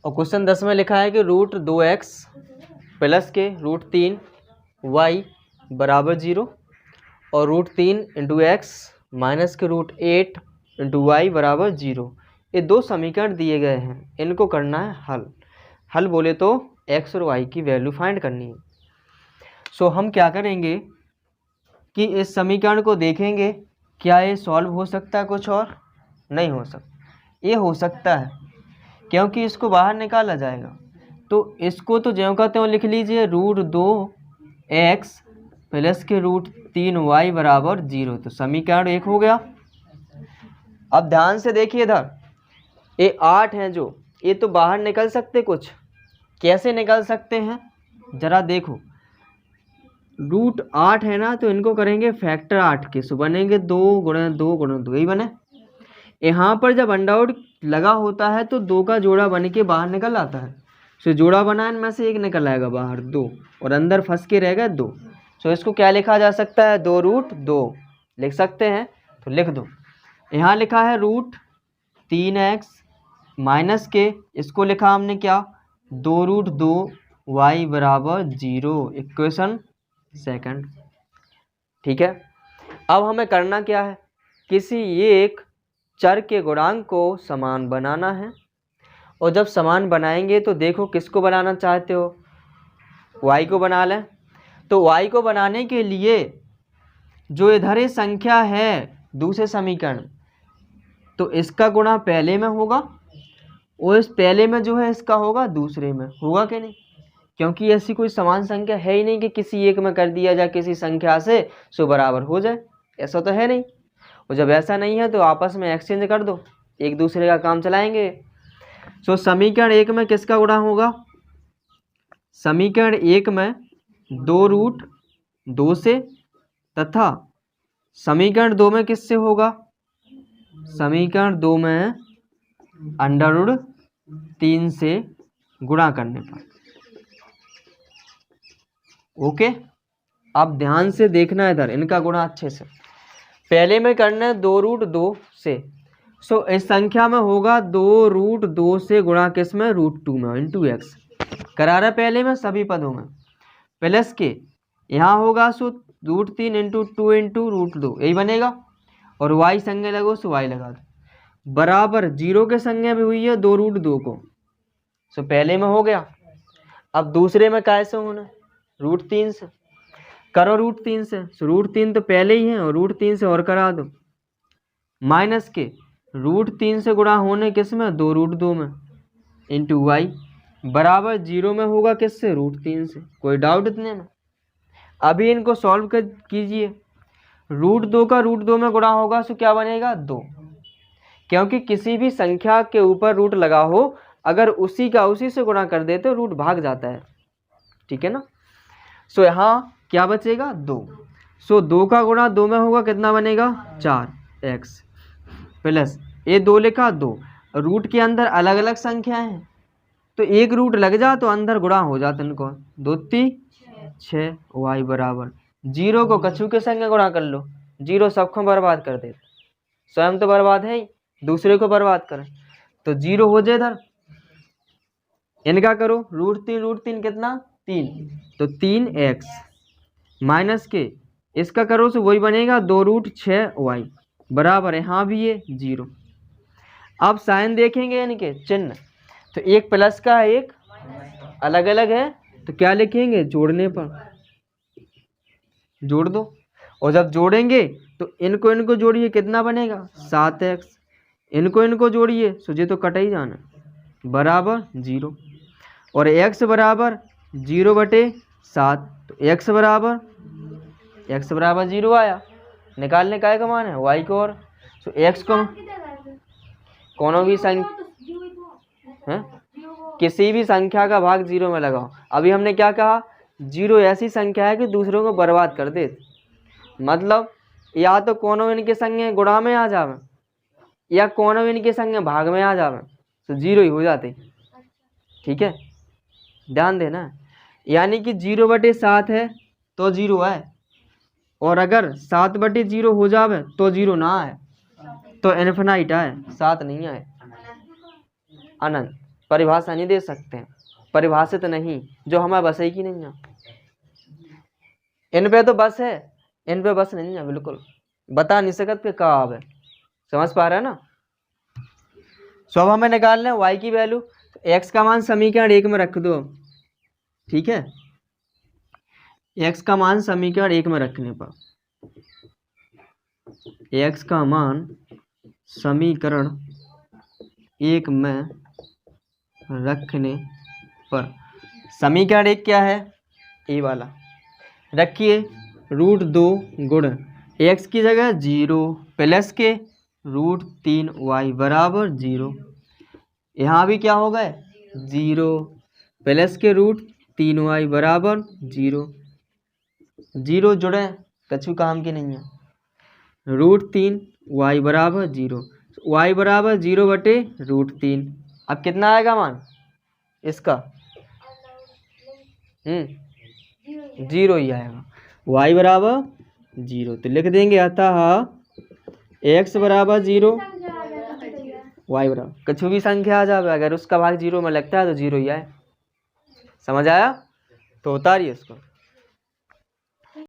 और क्वेश्चन 10 में लिखा है कि रूट 2x प्लस के रूट 3 y बराबर 0 और रूट 3 इंटू एक्स माइनस के रूट 8 इंटू वाई बराबर 0, ये दो समीकरण दिए गए हैं, इनको करना है हल। हल बोले तो x और y की वैल्यू फाइंड करनी है। सो हम क्या करेंगे कि इस समीकरण को देखेंगे क्या ये सॉल्व हो सकता है, कुछ और नहीं हो सकता। ये हो सकता है क्योंकि इसको बाहर निकाला जाएगा, तो इसको तो ज्यों का त्यों लिख लीजिए, रूट 2x प्लस के रूट 3y बराबर 0, तो समीकरण 1 हो गया। अब ध्यान से देखिए इधर, ये 8 हैं जो, ये तो बाहर निकल सकते, कुछ कैसे निकल सकते हैं जरा देखो। रूट 8 है ना, तो इनको करेंगे फैक्टर 8 के, सो बनेंगे 2 गुणा 2 गुणा 2, यही बने। यहाँ पर जब अंडरवुड लगा होता है तो 2 का जोड़ा बन के बाहर निकल आता है, सो जोड़ा बना इनमें से एक निकल आएगा बाहर 2 और अंदर फंस के रहेगा 2, सो इसको क्या लिखा जा सकता है, 2 रूट 2 लिख सकते हैं, तो लिख दो। यहाँ लिखा है रूट 3x माइनस के, इसको लिखा हमने क्या 2 रूट 2 y बराबर 0, इक्वेशन सेकंड। ठीक है, अब हमें करना क्या है, किसी एक चर के गुणांक को समान बनाना है। और जब समान बनाएंगे तो देखो किसको बनाना चाहते हो, y को बना लें। तो y को बनाने के लिए जो इधर ये संख्या है दूसरे समीकरण, तो इसका गुणा पहले में होगा और इस पहले में जो है इसका होगा दूसरे में, होगा कि नहीं? क्योंकि ऐसी कोई समान संख्या है ही नहीं कि किसी एक में कर दिया जाए किसी संख्या से सो बराबर हो जाए, ऐसा तो है नहीं। और जब ऐसा नहीं है तो आपस में एक्सचेंज कर दो, एक दूसरे का काम चलाएंगे। सो समीकरण 1 में किसका गुणा होगा, समीकरण 1 में 2 रूट 2 से, तथा समीकरण 2 में किससे होगा, समीकरण 2 में अंडर रूट 3 से गुणा करने पर। ओके, अब ध्यान से देखना इधर, इनका गुणा अच्छे से। पहले में करना है 2 रूट 2 से, सो इस संख्या में होगा 2 रूट 2 से गुणा किस में, रूट 2 में इंटू एक्स करा रहा पहले में सभी पदों में, प्लस के यहाँ होगा so root 3 into 2 into root 2, यही बनेगा। और y संज्ञा लगो सो y लगा दो, बराबर 0 के संज्ञा में हुई है 2 रूट 2 को, सो पहले में हो गया। अब दूसरे में कैसे होना, रूट 3 से करो, रूट 3 से, सो रूट 3 तो पहले ही है और रूट 3 से और करा दो, माइनस के रूट 3 से गुणा होने किस में, 2 रूट 2 में इंटू वाई बराबर 0 में होगा किससे, रूट 3 से। कोई डाउट इतने में? अभी इनको सॉल्व कर कीजिए, रूट 2 का रूट 2 में गुणा होगा सो क्या बनेगा 2, क्योंकि किसी भी संख्या के ऊपर रूट लगा हो अगर उसी का उसी से गुणा कर देते तो रूट भाग जाता है, ठीक है ना। सो यहाँ क्या बचेगा 2, सो 2 का गुणा 2 में होगा कितना बनेगा 4x प्लस ये 2 लिखा 2, रूट के अंदर अलग अलग संख्याएं हैं तो एक रूट लग जा तो अंदर गुणा हो जाता इनको, 2 3 6 y बराबर 0 को कछू के संग गुणा कर लो, 0 सबको बर्बाद कर दे, स्वयं तो बर्बाद है ही, दूसरे को बर्बाद करें तो 0 हो जाए इधर। इनका करो रूट 3 कितना 3, तो 3x माइनस के इसका करो तो वही बनेगा 2 रूट 6y बराबर यहाँ भी ये 0। अब साइन देखेंगे इनके चिन्ह, तो एक प्लस का है एक अलग अलग है, तो क्या लिखेंगे जोड़ने पर जोड़ दो, और जब जोड़ेंगे तो इनको इनको जोड़िए कितना बनेगा 7x, इनको इनको जोड़िए सोचे तो कट ही जाना बराबर 0, और x बराबर 0/7, तो x बराबर x बराबर 0 आया। निकालने का है का मान है y को, और तो x को कोनो भी संख्या किसी भी संख्या का भाग 0 में लगाओ। अभी हमने क्या कहा, 0 ऐसी संख्या है कि दूसरों को बर्बाद कर दे, मतलब या तो कोनो इनके संगे गुणा में आ जावे या कोनो इनके संगे भाग में आ जावे, तो 0 ही हो जाते। ठीक है, ध्यान देना। यानी कि 0/7 है तो 0 है, और अगर 7/0 हो जावे तो 0 ना है, तो इनफिनाइट है, 7 नहीं है, अनंत। परिभाषा नहीं दे सकते हैं, परिभाषित नहीं, जो हमारे बस है कि नहीं है। इन पे तो बस है, इन पे बस नहीं है, बिल्कुल बता नहीं सकते पे कब है। समझ पा रहे हैं ना। सो अब हमें निकालना है y की वैल्यू। तो x का मान समीकरण 1 में रख दो। ठीक है, x का मान समीकरण 1 में रखने पर, x का मान समीकरण 1 में रखने पर, समीकरण 1 क्या है, ए वाला रखिए, √2 गुण x की जगह 0 प्लस के √3y बराबर 0। यहाँ भी क्या होगा, 0 प्लस के √3y बराबर 0। 0 जुड़े कछु काम की नहीं है, √3y बराबर 0, y बराबर 0/√3। अब कितना आएगा मान इसका, 0 ही आएगा, y बराबर 0। तो लिख देंगे अतः x बराबर 0, y बराबर कछु भी संख्या आ जाए, अगर उसका भाग 0 में लगता है तो 0 ही आए। समझ आया, तो उतारिए इसको।